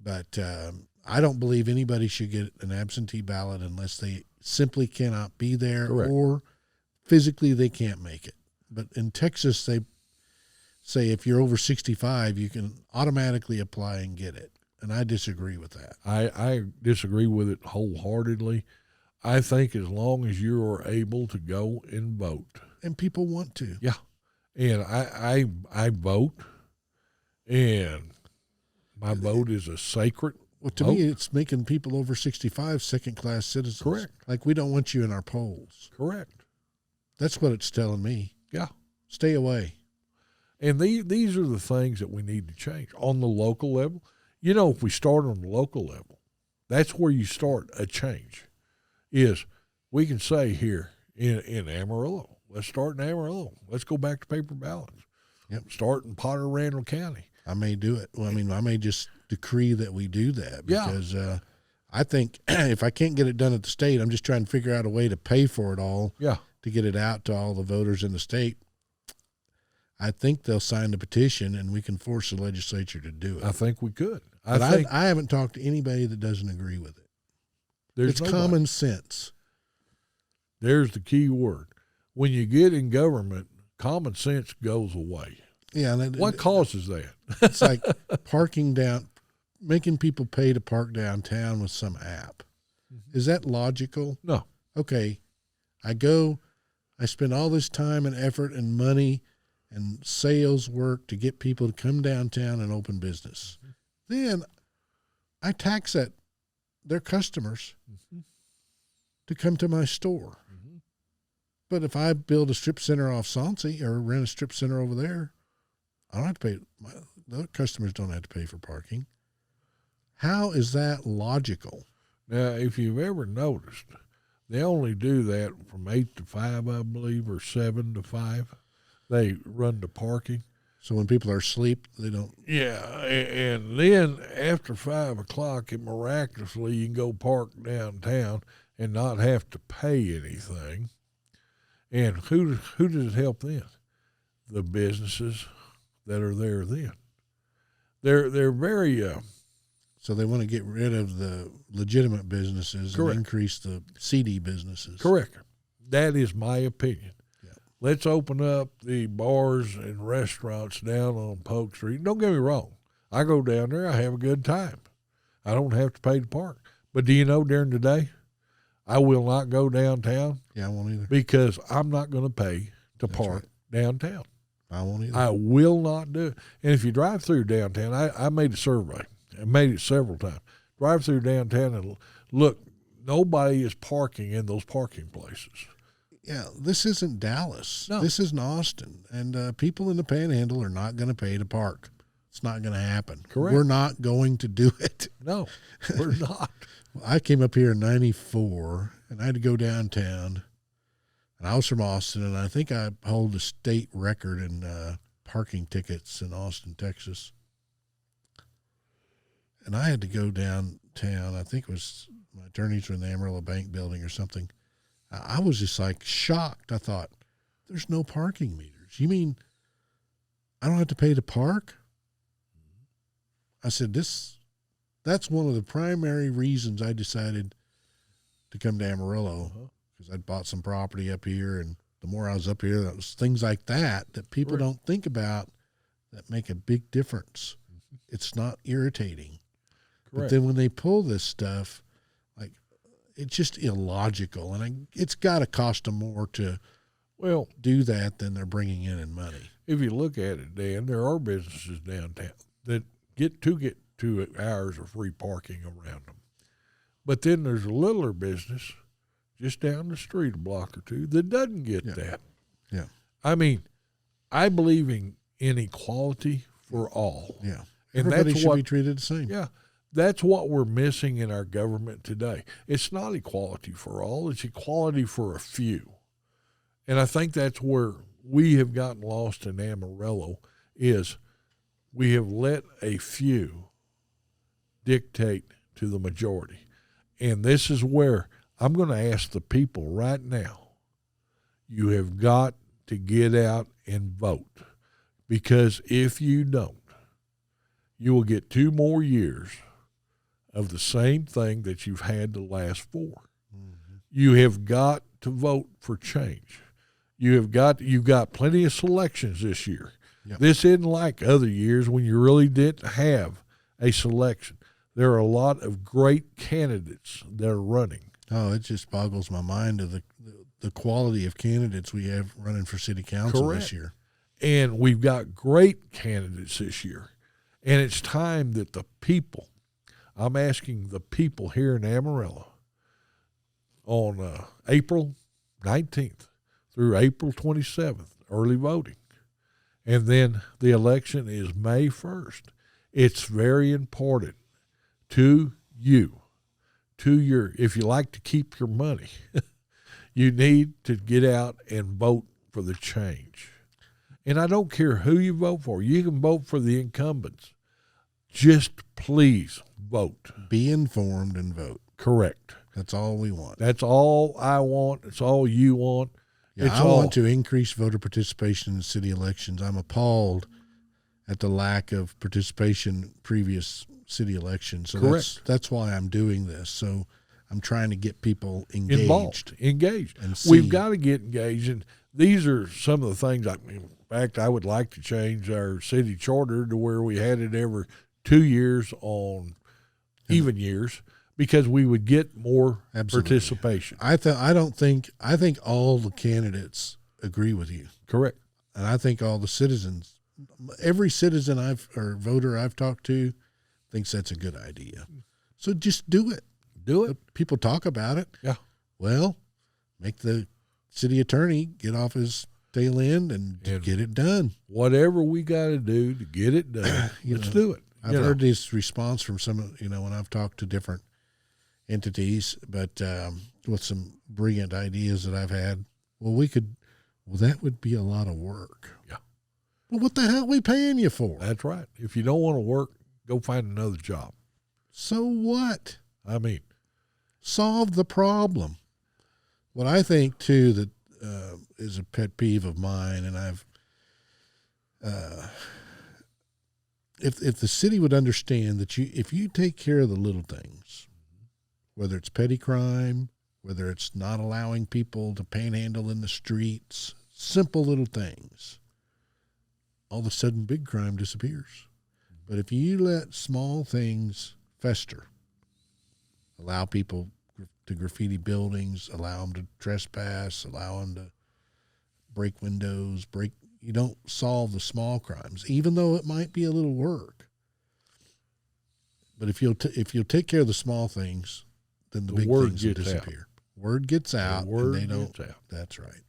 But I don't believe anybody should get an absentee ballot unless they simply cannot be there or physically they can't make it. But in Texas, they say if you're over 65, you can automatically apply and get it. And I disagree with that. I disagree with it wholeheartedly. I think as long as you are able to go and vote. And people want to. Yeah. And I vote, and my vote is a sacred Well, to me, it's making people over 65 second-class citizens. Correct. Like, we don't want you in our polls. Correct. That's what it's telling me. Yeah. Stay away. And these are the things that we need to change on the local level. You know, if we start on the local level, that's where you start a change. Is we can say here in Amarillo, let's start in Amarillo. Let's go back to paper ballots. Yep. Start in Potter, Randall County. I may do it. Well, I mean, I may just decree that we do that because I think if I can't get it done at the state, I'm just trying to figure out a way to pay for it all to get it out to all the voters in the state. I think they'll sign the petition and we can force the legislature to do it. I think we could. I haven't talked to anybody that doesn't agree with it. It's common sense. There's the key word. When you get in government, common sense goes away. Yeah. What causes that? It's like making people pay to park downtown with some app. Mm-hmm. Is that logical? No. Okay. I spend all this time and effort and money and sales work to get people to come downtown and open business. Mm-hmm. Then I tax their customers to come to my store. Mm-hmm. But if I build a strip center off Sauncey or rent a strip center over there, I don't have to pay. The customers don't have to pay for parking. How is that logical? Now, if you've ever noticed, they only do that from 8 to 5, I believe, or 7 to 5. They run the parking. So when people are asleep, they don't. Yeah, and then after 5 o'clock, miraculously you can go park downtown and not have to pay anything. And who does it help then? The businesses that are there then. They're very. So they want to get rid of the legitimate businesses and increase the seedy businesses. Correct. That is my opinion. Yeah. Let's open up the bars and restaurants down on Polk Street. Don't get me wrong. I go down there. I have a good time. I don't have to pay to park. But do you know during the day, I will not go downtown. Yeah, I won't either. Because I'm not going to pay to park downtown. I won't either. I will not do it. And if you drive through downtown, I made a survey. I made it several times. Drive through downtown and look, nobody is parking in those parking places. yeah, this isn't Dallas. No. This isn't Austin. And people in the Panhandle are not going to pay to park. It's not going to happen. Correct. We're not going to do it. No, we're not. I came up here in 94, and I had to go downtown. And I was from Austin, and I think I hold the state record in parking tickets in Austin, Texas. And I had to go downtown. I think it was my attorneys were in the Amarillo Bank building or something. I was just like shocked. I thought, there's no parking meters. You mean I don't have to pay to park? I said, that's one of the primary reasons I decided to come to Amarillo, because I'd bought some property up here, and the more I was up here, that was things like that people don't think about that make a big difference. It's not irritating. But then when they pull this stuff, like, it's just illogical, and it's got to cost them more to do that than they're bringing in money. If you look at it, Dan, there are businesses downtown that get 2 hours of free parking around them. But then there's a littler business just down the street a block or two that doesn't get that. Yeah. I mean, I believe in equality for all. Yeah. And everybody that's should what, be treated the same. Yeah. That's what we're missing in our government today. It's not equality for all. It's equality for a few. And I think that's where we have gotten lost in Amarillo, is we have let a few dictate to the majority. And this is where I'm going to ask the people right now, you have got to get out and vote. Because if you don't, you will get 2 more years of the same thing that you've had the last 4. Mm-hmm. You have got to vote for change. You've got plenty of selections this year. Yep. This isn't like other years when you really didn't have a selection. There are a lot of great candidates that are running. Oh, it just boggles my mind of the quality of candidates we have running for city council this year. And we've got great candidates this year. And it's time that the people, I'm asking the people here in Amarillo on April 19th through April 27th, early voting. And then the election is May 1st. It's very important to you, if you like to keep your money, you need to get out and vote for the change. And I don't care who you vote for. You can vote for the incumbents. Just please vote. Be informed and vote. Correct. That's all we want. That's all I want. It's all you want. Yeah, I want to increase voter participation in city elections. I'm appalled at the lack of participation in previous city elections. So correct. That's why I'm doing this. So I'm trying to get people engaged. And we've got to get engaged. And these are some of the things. In fact, I would like to change our city charter to where we had it every 2 years on even years, because we would get more participation. I think all the candidates agree with you. Correct. And I think all the citizens, every citizen or voter I've talked to, thinks that's a good idea. So just do it. Do it. People talk about it. Yeah. Well, make the city attorney get off his tail end and get it done. Whatever we got to do to get it done, let's do it. I've heard this response from some, when I've talked to different entities, but with some brilliant ideas that I've had. Well, that would be a lot of work. Yeah. Well, what the hell are we paying you for? That's right. If you don't want to work, go find another job. So what? I mean, solve the problem. What I think too that is a pet peeve of mine, and I've if the city would understand that if you take care of the little things, whether it's petty crime, whether it's not allowing people to panhandle in the streets, simple little things, all of a sudden big crime disappears. But if you let small things fester, allow people to graffiti buildings, allow them to trespass, allow them to break windows, you don't solve the small crimes, even though it might be a little work. But if you'll take care of the small things, then the big things will disappear. Word gets out, word and they don't. gets out. That's right.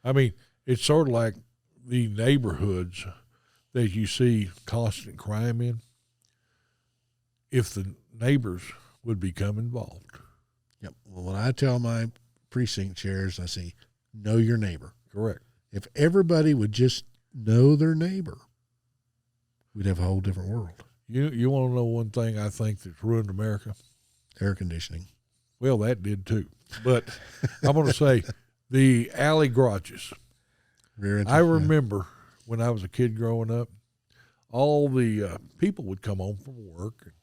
I mean, it's sort of like the neighborhoods that you see constant crime in. If the neighbors would become involved. Yep. Well, when I tell my precinct chairs, I say, know your neighbor. Correct. If everybody would just know their neighbor, we'd have a whole different world. You want to know one thing I think that's ruined America? Air conditioning. Well, that did too. But I'm going to say the alley garages. I remember when I was a kid growing up, all the people would come home from work and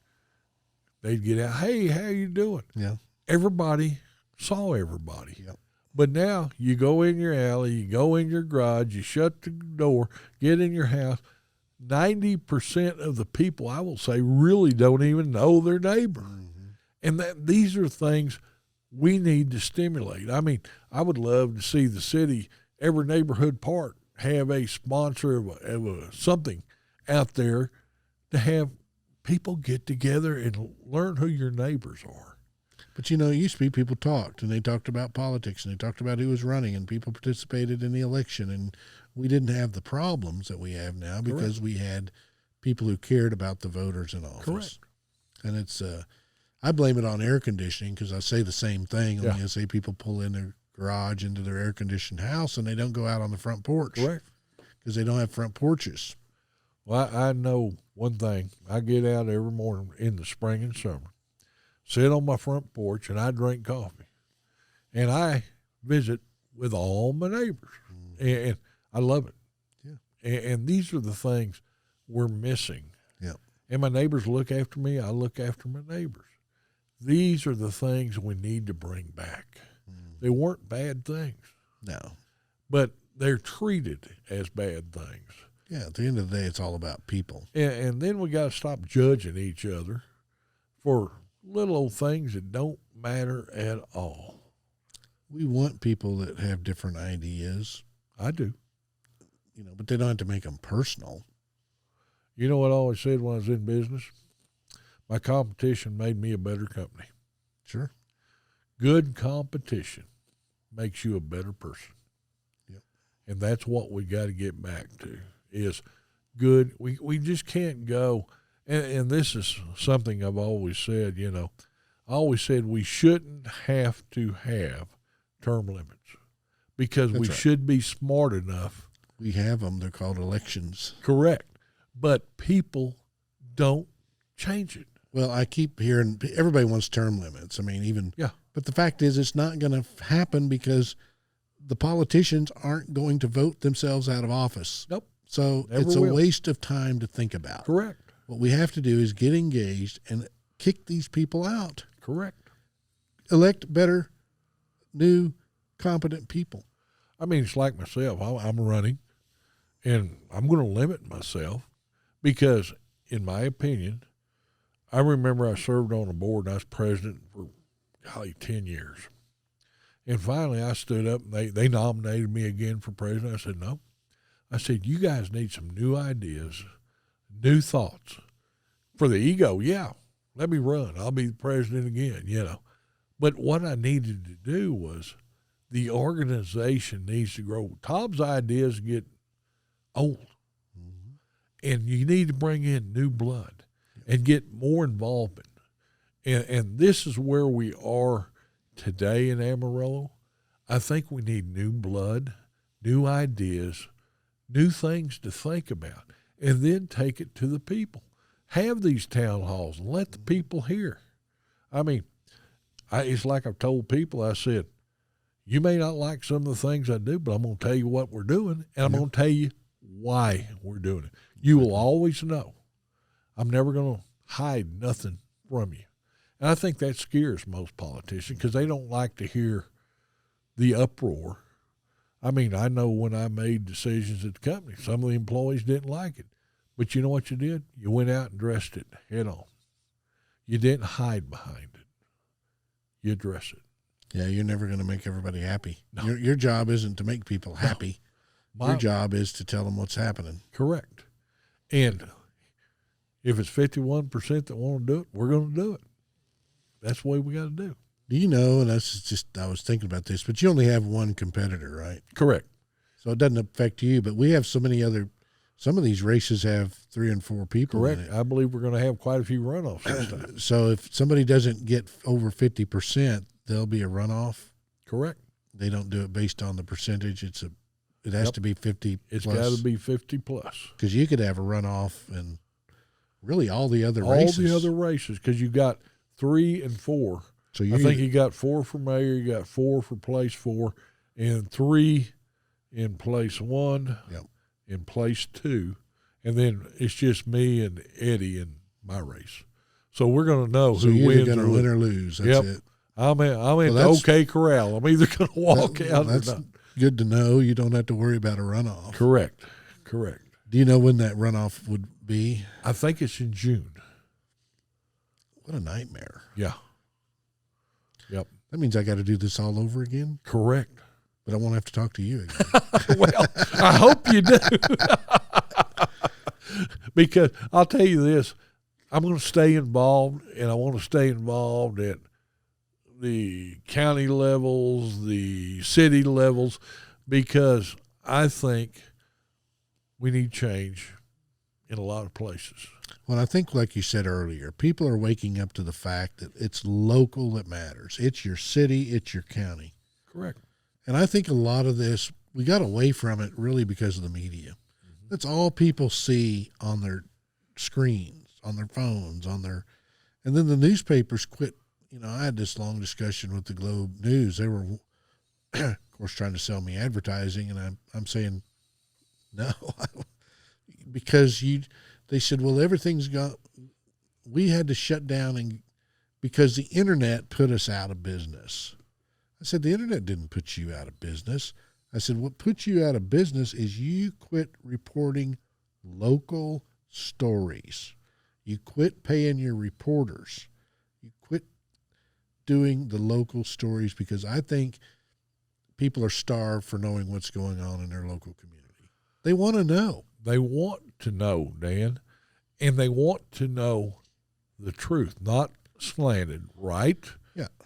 they'd get out, hey, how you doing? Yeah. Everybody saw everybody. Yep. But now you go in your alley, you go in your garage, you shut the door, get in your house. 90% of the people, I will say, really don't even know their neighbor. Mm-hmm. And these are things we need to stimulate. I mean, I would love to see the city, every neighborhood park, have a sponsor of something out there to have people get together and learn who your neighbors are. But, it used to be people talked, and they talked about politics, and they talked about who was running, and people participated in the election, and we didn't have the problems that we have now because we had people who cared about the voters in office. Correct. And it's I blame it on air conditioning because I say the same thing. Yeah. I say people pull in their garage into their air-conditioned house, and they don't go out on the front porch. Correct. Because they don't have front porches. Well, I know one thing. I get out every morning in the spring and summer, sit on my front porch, and I drink coffee. And I visit with all my neighbors. And I love it. Yeah. And these are the things we're missing. Yeah. And my neighbors look after me. I look after my neighbors. These are the things we need to bring back. They weren't bad things. No. But they're treated as bad things. Yeah, at the end of the day, it's all about people. And then we got to stop judging each other for little old things that don't matter at all. We want people that have different ideas. I do. But they don't have to make them personal. You know what I always said when I was in business? My competition made me a better company. Sure. Good competition makes you a better person. Yep. And that's what we got to get back to is good. We just can't go, and this is something I've always said, I always said we shouldn't have to have term limits because we should be smart enough. We have them. They're called elections. Correct. But people don't change it. Well, I keep hearing everybody wants term limits. Yeah. But the fact is it's not going to happen because the politicians aren't going to vote themselves out of office. Nope. So Never it's a will. waste of time to think about. Correct. What we have to do is get engaged and kick these people out. Correct. Elect better, new, competent people. It's like myself. I'm running, and I'm going to limit myself because, in my opinion, I remember I served on a board and I was president for, 10 years. And finally I stood up and they nominated me again for president. I said, no. I said, you guys need some new ideas, new thoughts. For the ego, yeah, let me run. I'll be the president again, But what I needed to do was the organization needs to grow. Tom's ideas get old. Mm-hmm. And you need to bring in new blood and get more involvement. And this is where we are today in Amarillo. I think we need new blood, new ideas, new things to think about, and then take it to the people. Have these town halls and let the people hear. It's like I've told people, I said, you may not like some of the things I do, but I'm going to tell you what we're doing, and I'm going to tell you why we're doing it. You will always know. I'm never going to hide nothing from you. And I think that scares most politicians because they don't like to hear the uproar. I know when I made decisions at the company, some of the employees didn't like it. But you know what you did? You went out and addressed it head on. You didn't hide behind it. You address it. Yeah, you're never going to make everybody happy. No. Your job isn't to make people happy. No. Your job is to tell them what's happening. Correct. And if it's 51% that want to do it, we're going to do it. That's the way we got to do. Do you know, and that's just, I was thinking about this, but you only have one competitor, right? Correct. So it doesn't affect you, but we have so many other, some of these races have 3 and 4 people Correct. in it. I believe we're going to have quite a few runoffs this time. So if somebody doesn't get over 50%, there'll be a runoff. Correct. They don't do it based on the percentage. It has to be 50 It's plus. got to be 50 plus. Because you could have a runoff and really all the other All races. the other races, because you got 3 and 4. So I think you got 4 for mayor, you got 4 for place 4, and 3 in place 1, Yep. in place 2, and then it's just me and Eddie in my race. So we're going to know so who you're wins going to or win or lose. That's Yep. it. I'm in the that's- OK Corral. I'm either going to walk out or That's not. good to know. You don't have to worry about a runoff. Correct. Do you know when that runoff would be? I think it's in June. What a nightmare. Yeah. Yep. That means I got to do this all over again, Correct. but I won't have to talk to you again. Well, I hope you do. Because I'll tell you this, I'm going to stay involved, and I want to stay involved at the county levels, the city levels, because I think we need change in a lot of places. Well, I think, like you said earlier, people are waking up to the fact that it's local that matters. It's your city, it's your county. Correct. And I think a lot of this, we got away from it really because of the media. Mm-hmm. That's all people see on their screens, on their phones, and then the newspapers quit. You know, I had this long discussion with the Globe News. They were, of course, trying to sell me advertising, and I'm saying, no, because they said, well, everything's got, we had to shut down because the internet put us out of business. I said, the internet didn't put you out of business. I said, what put you out of business is you quit reporting local stories. You quit paying your reporters. You quit doing the local stories, because I think people are starved for knowing what's going on in their local community. They want to know. They want to know, Dan, and they want to know the truth, not slanted right,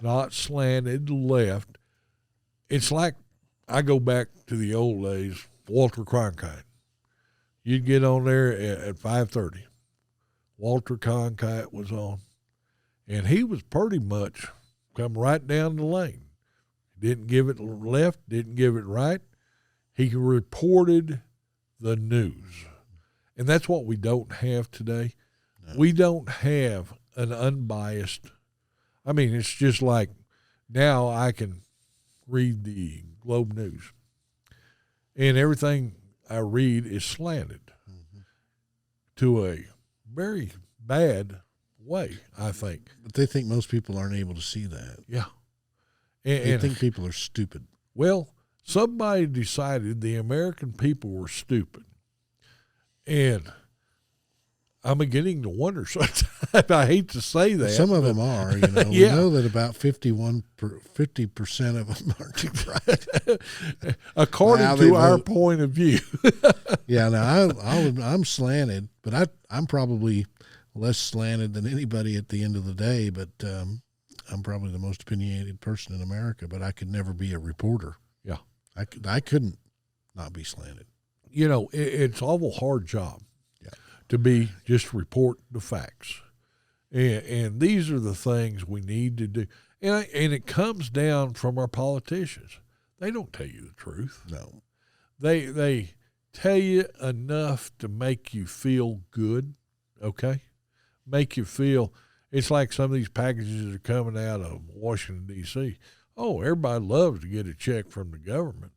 not slanted left. It's like, I go back to the old days, Walter Cronkite. You'd get on there at 5:30. Walter Cronkite was on, and he was pretty much come right down the lane. Didn't give it left, didn't give it right. He reported the news. And that's what we don't have today. No. We don't have an unbiased, I mean, it's just like now I can read the Globe News, and everything I read is slanted to a very bad way, I think. But they think most people aren't able to see that. Yeah. They think people are stupid. Well, somebody decided the American people were stupid. And I'm beginning to wonder sometimes. I hate to say that. Some of them are, you know. Yeah. We know that about 50% of them aren't right. According to our point of view. Yeah, now I'm slanted, but I'm probably less slanted than anybody at the end of the day, but I'm probably the most opinionated person in America, but I could never be a reporter. Yeah. I couldn't not be slanted. You know, it's an awful hard job to be just report the facts. And these are the things we need to do. And it comes down from our politicians. They don't tell you the truth. No. They tell you enough to make you feel good, okay? Make you feel, it's like some of these packages that are coming out of Washington, D.C. Oh, everybody loves to get a check from the government.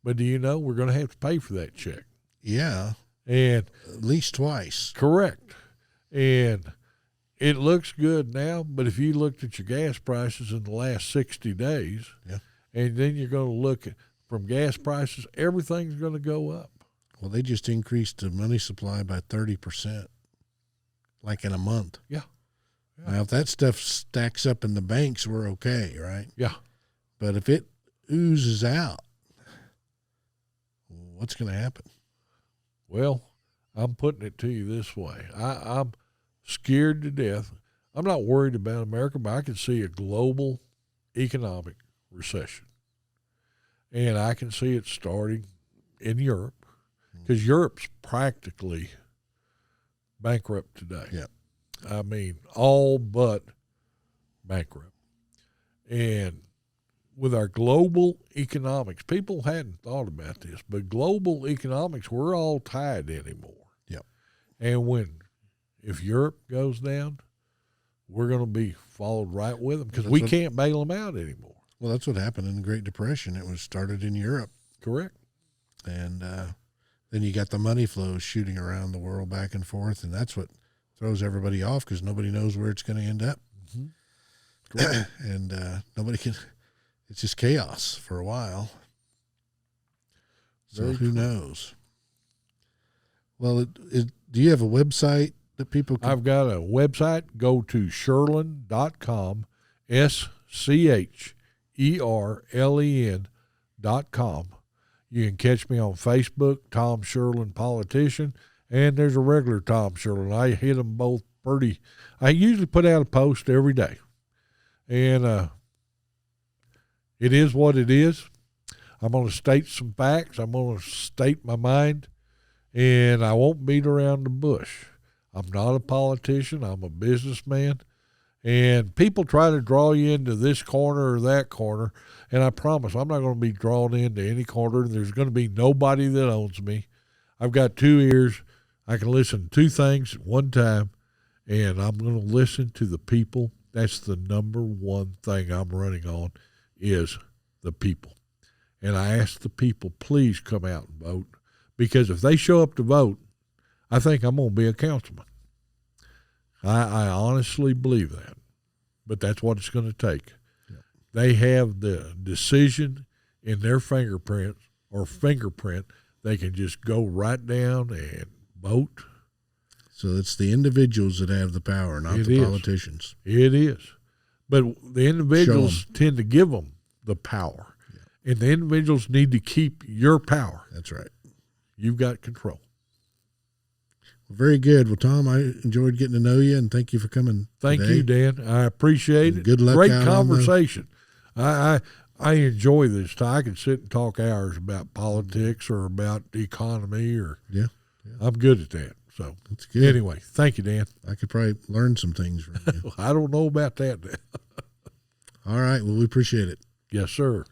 But do you know we're going to have to pay for that check? Yeah. And at least twice. Correct. And it looks good now, but if you looked at your gas prices in the last 60 days, and then you're going to look at from gas prices, everything's going to go up. Well, they just increased the money supply by 30%, like in a month. Yeah. Now, if that stuff stacks up in the banks, we're okay, right? Yeah. But if it oozes out, what's going to happen? Well, I'm putting it to you this way. I'm scared to death. I'm not worried about America, but I can see a global economic recession. And I can see it starting in Europe, because Europe's practically bankrupt today. Yeah. I mean, all but bankrupt. And with our global economics, people hadn't thought about this, but global economics, we're all tied anymore. Yep. And if Europe goes down, we're going to be followed right with them, because we can't bail them out anymore. Well, that's what happened in the Great Depression. It was started in Europe. Correct. And then you got the money flows shooting around the world back and forth, and that's what throws everybody off, because nobody knows where it's going to end up. Mm-hmm. And nobody can – it's just chaos for a while. So Very who true. knows? Well, do you have a website that people can – I've got a website. Go to Scherlen.com, SCHERLEN.com. You can catch me on Facebook, Tom Scherlen Politician, and there's a regular Tom Scherlen. I hit them both pretty. I usually put out a post every day. And it is what it is. I'm going to state some facts. I'm going to state my mind, and I won't beat around the bush. I'm not a politician. I'm a businessman. And people try to draw you into this corner or that corner, and I promise I'm not going to be drawn into any corner. There's going to be nobody that owns me. I've got 2 ears. I can listen to 2 things at one time, and I'm going to listen to the people. That's the number one thing I'm running on, is the people. And I ask the people, please come out and vote, because if they show up to vote, I think I'm going to be a councilman. I honestly believe that, but that's what it's going to take. Yep. They have the decision in their fingerprint. They can just go right down and vote. So it's the individuals that have the power, not the politicians. It is. But the individuals tend to give them the power. Yeah. And the individuals need to keep your power. That's right. You've got control. Very good. Well, Tom, I enjoyed getting to know you, and thank you for coming. Thank you, Dan. I appreciate it. Good luck. Great conversation. I enjoy this. I can sit and talk hours about politics or about the economy, or I'm good at that. So that's good. Anyway, thank you, Dan. I could probably learn some things from you. I don't know about that. All right. Well, we appreciate it. Yes, sir.